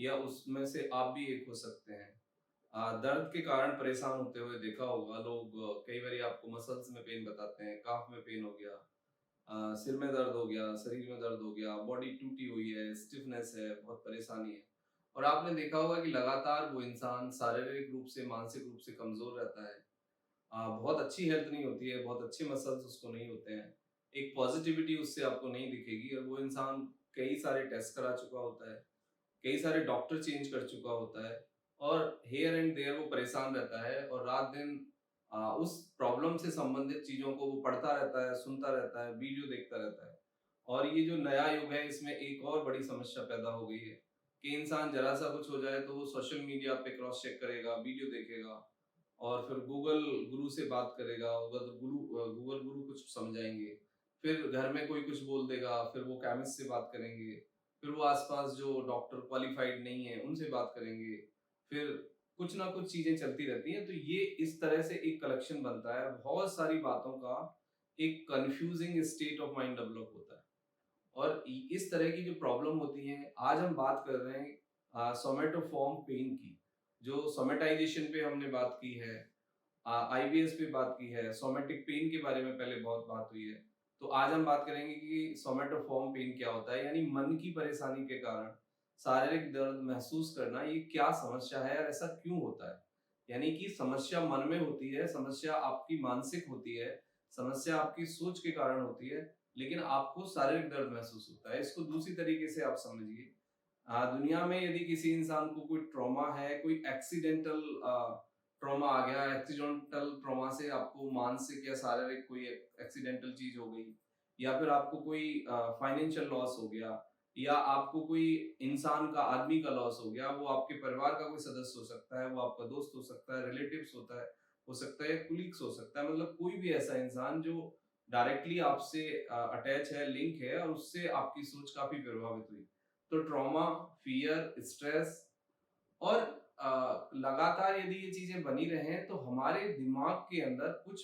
या उसमें से आप भी एक हो सकते हैं। दर्द के कारण परेशान होते हुए देखा होगा लोग, कई बारी आपको मसल्स में पेन बताते हैं, काफ में पेन हो गया, सिर में दर्द हो गया, शरीर में दर्द हो गया, बॉडी टूटी हुई है, स्टिफनेस है, बहुत परेशानी है। और आपने देखा होगा कि लगातार वो इंसान शारीरिक रूप से, मानसिक रूप से कमजोर रहता है। बहुत अच्छी हेल्थ नहीं होती है, बहुत अच्छे मसल्स उसको नहीं होते हैं, एक पॉजिटिविटी उससे आपको नहीं दिखेगी, और वो इंसान कई सारे टेस्ट करा चुका होता है, कई सारे डॉक्टर चेंज कर चुका होता है, और हेयर एंड देयर वो परेशान रहता है, और रात दिन उस प्रॉब्लम से संबंधित चीजों को वो पढ़ता रहता है, सुनता रहता है, वीडियो देखता रहता है। और ये जो नया युग है, इसमें एक और बड़ी समस्या पैदा हो गई है कि इंसान जरा सा कुछ हो जाए तो वो सोशल मीडिया पे क्रॉस चेक करेगा, वीडियो देखेगा, और फिर गूगल गुरु से बात करेगा, गूगल गुरु कुछ समझाएंगे, फिर घर में कोई कुछ बोल देगा, फिर वो केमिस्ट से बात करेंगे, फिर वो आसपास जो डॉक्टर क्वालिफाइड नहीं है उनसे बात करेंगे, फिर कुछ ना कुछ चीजें चलती रहती हैं। तो ये इस तरह से एक कलेक्शन बनता है, बहुत सारी बातों का एक confusing state of mind develop होता है। और इस तरह की जो प्रॉब्लम होती है, आज हम बात कर रहे हैं सोमेटोफॉर्म पेन की। जो सोमेटाइजेशन पे हमने बात की है, आईबीएस पे बात की है, सोमेटिक पेन के बारे में पहले बहुत बात हुई है। तो आज हम बात करेंगे कि सोमेटोफॉर्म पेन क्या होता है, यानी मन की परेशानी के कारण शारीरिक दर्द महसूस करना, ये क्या समस्या है और ऐसा क्यों होता है। यानी कि समस्या मन में होती है, समस्या आपकी मानसिक होती है, समस्या आपकी सोच के कारण होती है, लेकिन आपको शारीरिक दर्द महसूस होता है। इसको दूसरी तरीके से आप समझिए, दुनिया में यदि किसी इंसान को कोई ट्रॉमा है, कोई एक्सीडेंटल ट्रॉमा आ गया, एक्सीडेंटल ट्रॉमा से आपको मानसिक या शारीरिक कोई एक्सीडेंटल चीज हो गई, या फिर आपको कोई फाइनेंशियल लॉस हो गया, या आपको कोई इंसान का, आदमी का लॉस हो गया, वो आपके परिवार का कोई सदस्य हो सकता है, वो आपका दोस्त हो सकता है, रिलेटिव्स होता है, हो सकता है कुलीग्स हो सकता है, मतलब कोई भी ऐसा इंसान जो डायरेक्टली आपसे अटैच है, लिंक है, और उससे आपकी सोच काफी प्रभावित हुई। तो ट्रॉमा, फियर, स्ट्रेस, और लगातार यदि ये चीजें बनी रहें तो हमारे दिमाग के अंदर कुछ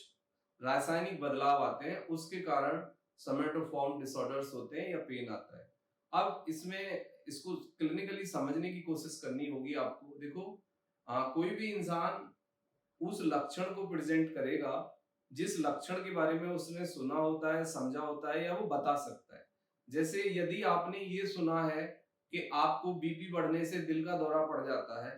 रासायनिक बदलाव आते हैं, उसके कारण सोमेटोफॉर्म डिसऑर्डर्स होते हैं या पेन आता है। अब इसमें इसको क्लिनिकली समझने की कोशिश करनी होगी आपको। देखो, कोई भी इंसान उस लक्षण को प्रेजेंट करेगा जिस लक्षण के बारे में उसने सुना होता है, समझा होता है, या वो बता सकता है। जैसे यदि आपने ये सुना है कि आपको बीपी बढ़ने से दिल का दौरा पड़ जाता है,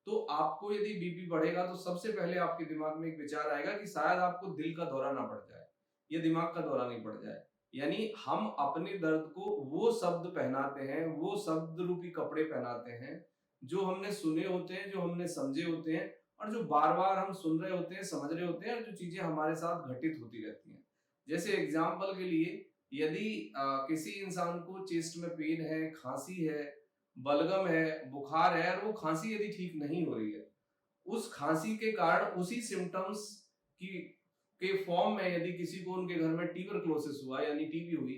तो आपको यदि बीपी बढ़ेगा तो सबसे पहले आपके दिमाग में एक विचार आएगा कि शायद आपको दिल का दौरा ना पड़ जाए या दिमाग का दौरा नहीं पड़ जाए। यानी हम अपने दर्द को वो शब्द पहनाते हैं, वो शब्द रूपी कपड़े पहनाते हैं जो हमने सुने होते हैं, जो हमने समझे होते हैं, और जो बार बार हम सुन रहे होते हैं, समझ रहे होते हैं, और जो चीजें हमारे साथ घटित होती रहती हैं। जैसे एग्जाम्पल के लिए, यदि किसी इंसान को चेस्ट में पेन है, खांसी है, बलगम है, बुखार है, और वो खांसी यदि ठीक नहीं हो रही है, उस खांसी के कारण उसी सिम्टम्स की के फॉर्म में यदि किसी को उनके घर में ट्यूबरक्लोसिस हुआ यानी टीबी हुई,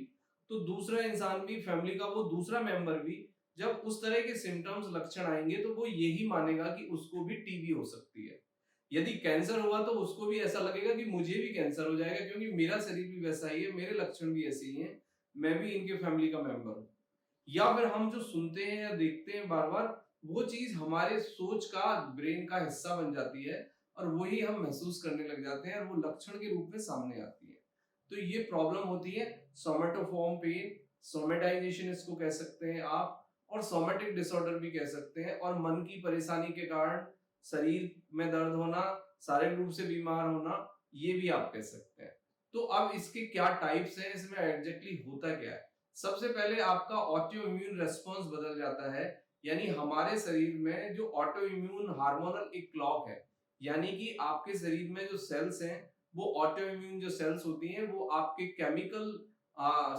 तो दूसरा इंसान भी, फैमिली का वो दूसरा मेंबर भी, जब उस तरह के सिम्टम्स, लक्षण आएंगे तो वो यही मानेगा कि उसको भी टीबी हो सकती है। यदि कैंसर हुआ तो उसको भी ऐसा लगेगा कि मुझे भी कैंसर हो जाएगा, क्योंकि मेरा शरीर भी वैसा ही है, मेरे लक्षण भी ऐसे ही हैं, मैं भी इनके फैमिली का मेंबर हूं। या फिर हम जो सुनते हैं या देखते हैं बार बार, वो चीज हमारे सोच का, ब्रेन का हिस्सा बन जाती है, और वही हम महसूस करने लग जाते हैं, और वो लक्षण के रूप में सामने आती है। तो ये प्रॉब्लम होती है सोमेटोफॉर्म पेन, सोमेटाइजेशन इसको कह सकते हैं आप, और सोमेटिक डिसऑर्डर भी कह सकते हैं। और मन की परेशानी के कारण शरीर में दर्द होना, शारीरिक रूप से बीमार होना, ये भी आप कह सकते हैं। तो अब इसके क्या टाइप्स हैं, इसमें एग्जैक्टली होता क्या है। सबसे पहले आपका ऑटो इम्यून रेस्पॉन्स बदल जाता है, यानी हमारे शरीर में जो ऑटो इम्यून हार्मोनल एक क्लॉक है, यानी कि आपके शरीर में जो सेल्स हैं, वो ऑटो इम्यून जो सेल्स होती हैं, वो आपके केमिकल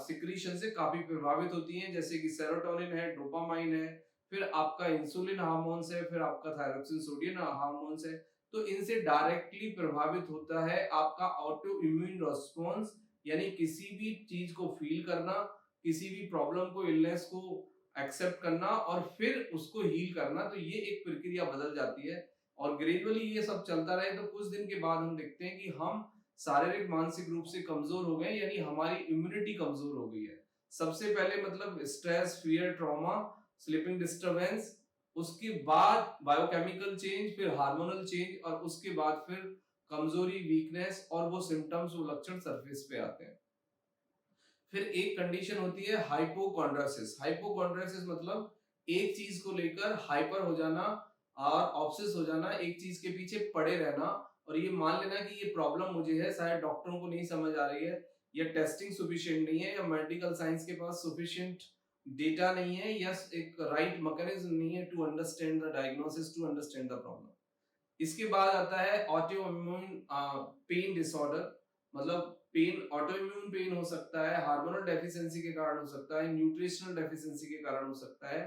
सिक्रीशन से काफी प्रभावित होती हैं, जैसे कि सेरोटोनिन है, डोपामाइन है, फिर आपका इंसुलिन हार्मोन्स है, फिर आपका थायरोक्सिन सोडियम हार्मोन्स है। तो इनसे डायरेक्टली प्रभावित होता है आपका ऑटो इम्यून रेस्पॉन्स, यानी किसी भी चीज को फील करना, किसी भी प्रॉब्लम को, इलनेस को एक्सेप्ट करना, और फिर उसको हील करना। तो ये एक प्रक्रिया बदल जाती है, और ग्रेजुअली ये सब चलता रहे तो कुछ दिन के बाद हम देखते हैं कि हम शारीरिक, मानसिक रूप से कमजोर हो गए, यानी हमारी इम्यूनिटी कमजोर हो गई है। सबसे पहले मतलब stress, fear, trauma, sleeping disturbance, उसके बाद बायोकेमिकल चेंज, फिर हार्मोनल चेंज, और उसके बाद फिर कमजोरी, वीकनेस, और वो सिम्टम्स, वो लक्षण सरफेस पे आते हैं। फिर एक कंडीशन होती है हाइपोकॉन्ड्रोसिस। हाइपोकॉन्ड्रोसिस मतलब एक चीज को लेकर हाइपर हो जाना और ऑब्सेस हो जाना, एक चीज के पीछे पड़े रहना, और ये मान लेना कि ये प्रॉब्लम मुझे है, शायद डॉक्टरों को नहीं समझ आ रही है, या टेस्टिंग सुफिशिएंट नहीं है, या मेडिकल साइंस के पास सुफिशिएंट डेटा नहीं है, या एक राइट मैकेनिज्म नहीं है to understand the diagnosis, to understand the problem. इसके बाद आता है ऑटो इम्यून पेन डिसऑर्डर। मतलब पेन, ऑटो इम्यून पेन हो सकता है, हार्मोनल डेफिशिएंसी के कारण हो सकता है, न्यूट्रिशनल डेफिशिएंसी के कारण हो सकता है,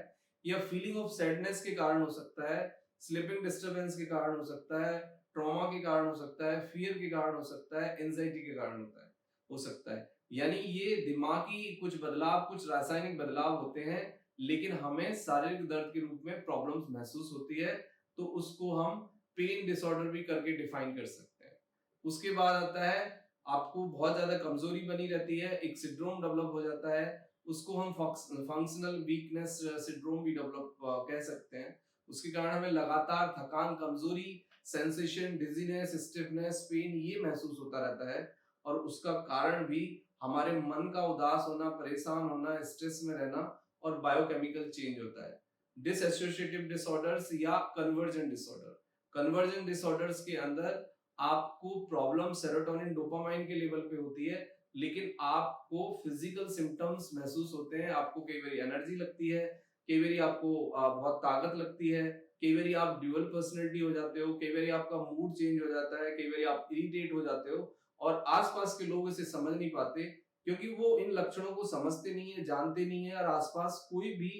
या फीलिंग ऑफ सैडनेस के कारण हो सकता है, स्लीपिंग डिस्टरबेंस के कारण हो सकता है, ट्रॉमा के कारण हो सकता है, फियर के कारण हो सकता है, एंजाइटी के कारण होता है, हो सकता है। यानी ये दिमागी कुछ बदलाव, कुछ रासायनिक बदलाव होते हैं, लेकिन हमें शारीरिक दर्द के रूप में प्रॉब्लम्स महसूस होती है, तो उसको हम पेन डिसऑर्डर भी करके डिफाइन कर सकते हैं। उसके बाद आता है आपको बहुत ज्यादा कमजोरी बनी रहती है, एक सिंड्रोम डेवलप हो जाता है, उसको हम फंक्शनल वीकनेस सिंड्रोम भी डेवलप कह सकते हैं। उसके कारण हमें लगातार थकान, कमजोरी, सेंसेशन, डिजीनेस, स्टिफनेस, पेन ये महसूस होता रहता है, और उसका कारण भी हमारे मन का उदास होना, परेशान होना, स्ट्रेस में रहना, और बायोकेमिकल चेंज होता है। डिसएसोसिएटिव डिसऑर्डर्स या कन्वर्जेंट डिसऑर्डर। कन्वर्जन डिसऑर्डर्स के अंदर आपको प्रॉब्लम सेरोटोनिन, डोपामाइन के लेवल पे होती है, लेकिन आपको फिजिकल सिम्टम्स महसूस होते हैं। आपको कई बार एनर्जी लगती है, कई बार आपको बहुत ताकत लगती है, कई बार आप ड्यूअल पर्सनैलिटी हो जाते हो, कई बार आपका मूड चेंज हो जाता है, कई बार आप इरिटेट हो जाते हो, और आसपास के लोग इसे समझ नहीं पाते, क्योंकि वो इन लक्षणों को समझते नहीं है, जानते नहीं है, और आसपास कोई भी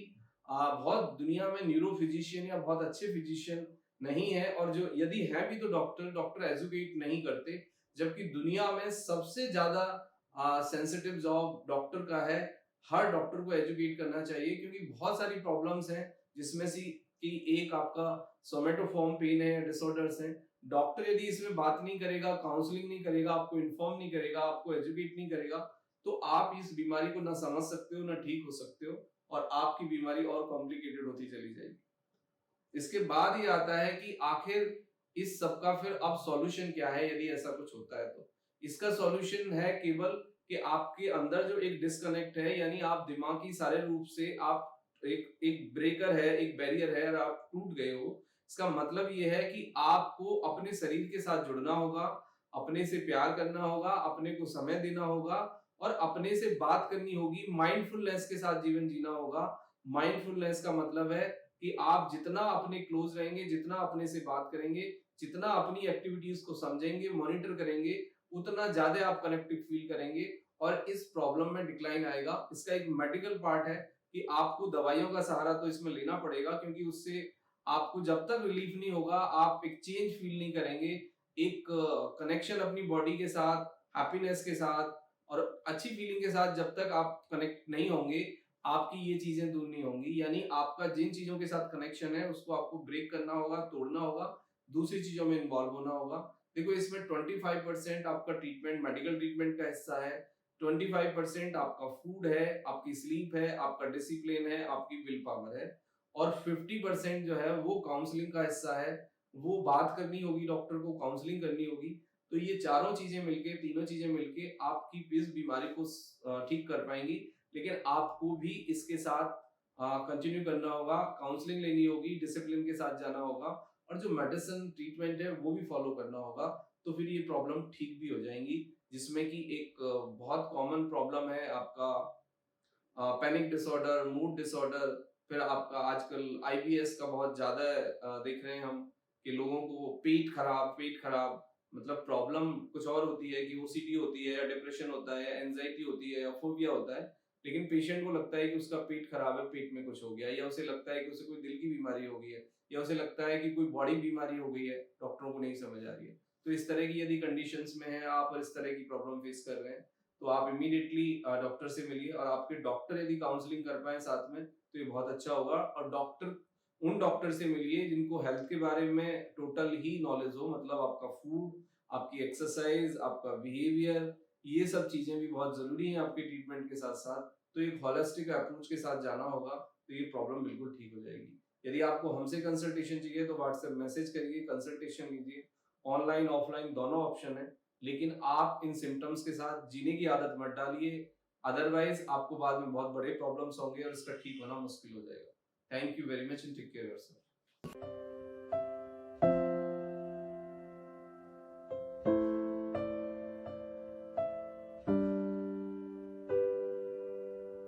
बहुत दुनिया में न्यूरो फिजिशियन या बहुत अच्छे फिजिशियन नहीं है, और जो यदि है भी तो डॉक्टर एजुकेट नहीं करते, जबकि दुनिया में सबसे ज्यादा सेंसिटिव जॉब डॉक्टर का है। हर डॉक्टर को एजुकेट करना चाहिए, क्योंकि बहुत सारी प्रॉब्लम्स हैं, जिसमें से कि एक आपका सोमेटोफॉर्म पेन है, डिसऑर्डर्स हैं। डॉक्टर यदि इसमें बात नहीं करेगा, काउंसलिंग नहीं करेगा, आपको इन्फॉर्म नहीं करेगा, आपको एजुकेट नहीं करेगा, तो आप इस बीमारी को ना समझ सकते हो, ना ठीक हो सकते हो, और आपकी बीमारी और कॉम्प्लिकेटेड होती चली जाएगी। इसके बाद ये आता है कि आखिर इस सब का फिर अब सॉल्यूशन क्या है, यदि ऐसा कुछ होता है तो। इसका सॉल्यूशन है केवल कि आपके अंदर जो एक डिस्कनेक्ट है, यानी आप दिमागी सारे रूप से आप एक एक ब्रेकर है, एक बैरियर है, और आप टूट गए हो। इसका मतलब ये है कि आपको अपने शरीर के साथ जुड़ना होगा, अपने से प्यार करना होगा, अपने को समय देना होगा, और अपने से बात करनी होगी, माइंडफुलनेस के साथ जीवन जीना होगा। माइंडफुलनेस का मतलब है कि आप जितना अपने क्लोज रहेंगे, जितना अपने से बात करेंगे, जितना अपनी एक्टिविटीज को समझेंगे, मॉनिटर करेंगे, उतना ज्यादा आप कनेक्टेड फील करेंगे, और इस प्रॉब्लम में डिक्लाइन आएगा। इसका एक मेडिकल पार्ट है कि आपको दवाइयों का सहारा तो इसमें लेना पड़ेगा, क्योंकि उससे आपको जब तक रिलीफ नहीं होगा, आप एक चेंज फील नहीं करेंगे, एक कनेक्शन अपनी बॉडी के साथ, हैप्पीनेस के साथ, और अच्छी फीलिंग के साथ जब तक आप कनेक्ट नहीं होंगे, आपकी ये चीजें दूर नहीं होंगी। यानी आपका जिन चीजों के साथ कनेक्शन है, उसको आपको ब्रेक करना होगा, तोड़ना होगा, दूसरी चीजों में इन्वॉल्व होना होगा। देखो, इसमें 25% आपका ट्रीटमेंट, मेडिकल ट्रीटमेंट का हिस्सा है, 25% आपका फूड है, आपकी स्लीप है, आपका डिसिप्लिन है, आपकी विल पावर है, और 50% जो है वो काउंसलिंग का हिस्सा है। वो बात करनी होगी, डॉक्टर को काउंसलिंग करनी होगी। तो ये चारों चीजें मिलके, तीनों चीजें मिलके आपकी इस बीमारी को ठीक कर पाएंगी। लेकिन आपको भी इसके साथ कंटिन्यू करना होगा, काउंसलिंग लेनी होगी, डिसिप्लिन के साथ जाना होगा, और जो मेडिसिन ट्रीटमेंट है वो भी फॉलो करना होगा। तो फिर ये प्रॉब्लम ठीक भी हो जाएंगी, जिसमें कि एक बहुत कॉमन प्रॉब्लम है आपका पैनिक डिसऑर्डर, मूड डिसऑर्डर, फिर आपका आजकल आईबीएस का बहुत ज्यादा देख रहे हैं हम, कि लोगों को पेट खराब, मतलब प्रॉब्लम कुछ और होती है, कि ओसीडी होती है, या डिप्रेशन होता है, या एंजाइटी होती है, या फोबिया होता है, लेकिन पेशेंट को लगता है कि उसका पेट खराब है, पेट में कुछ हो गया, या उसे लगता है कि उसे कोई दिल की बीमारी हो गई है, या उसे लगता है कि कोई बॉडी बीमारी हो गई है, डॉक्टरों को नहीं समझ आ रही है। तो इस तरह की यदि कंडीशंस में है आप, और इस तरह की प्रॉब्लम फेस कर रहे हैं, तो आप इमीडिएटली डॉक्टर से मिलिए, और आपके डॉक्टर यदि काउंसलिंग कर पाए साथ में, तो ये बहुत अच्छा होगा। और उन डॉक्टर से मिलिए जिनको हेल्थ के बारे में टोटल ही नॉलेज हो, मतलब आपका फूड, आपकी एक्सरसाइज, आपका बिहेवियर, ये सब चीजें भी बहुत जरूरी हैं आपके ट्रीटमेंट के साथ साथ। तो एक होलिस्टिक अप्रोच के साथ जाना होगा, तो ये प्रॉब्लम बिल्कुल ठीक हो जाएगी। यदि आपको हमसे कंसल्टेशन चाहिए तो व्हाट्सएप मैसेज करिए, कंसल्टेशन लीजिए। ऑनलाइन, ऑफलाइन दोनों ऑप्शन है, लेकिन आप इन सिम्पटम्स के साथ जीने की आदत मत डालिए, अदरवाइज आपको बाद में बहुत बड़े प्रॉब्लम्स होंगे और इसका ठीक होना मुश्किल हो जाएगा। Thank you very much and take care yourself.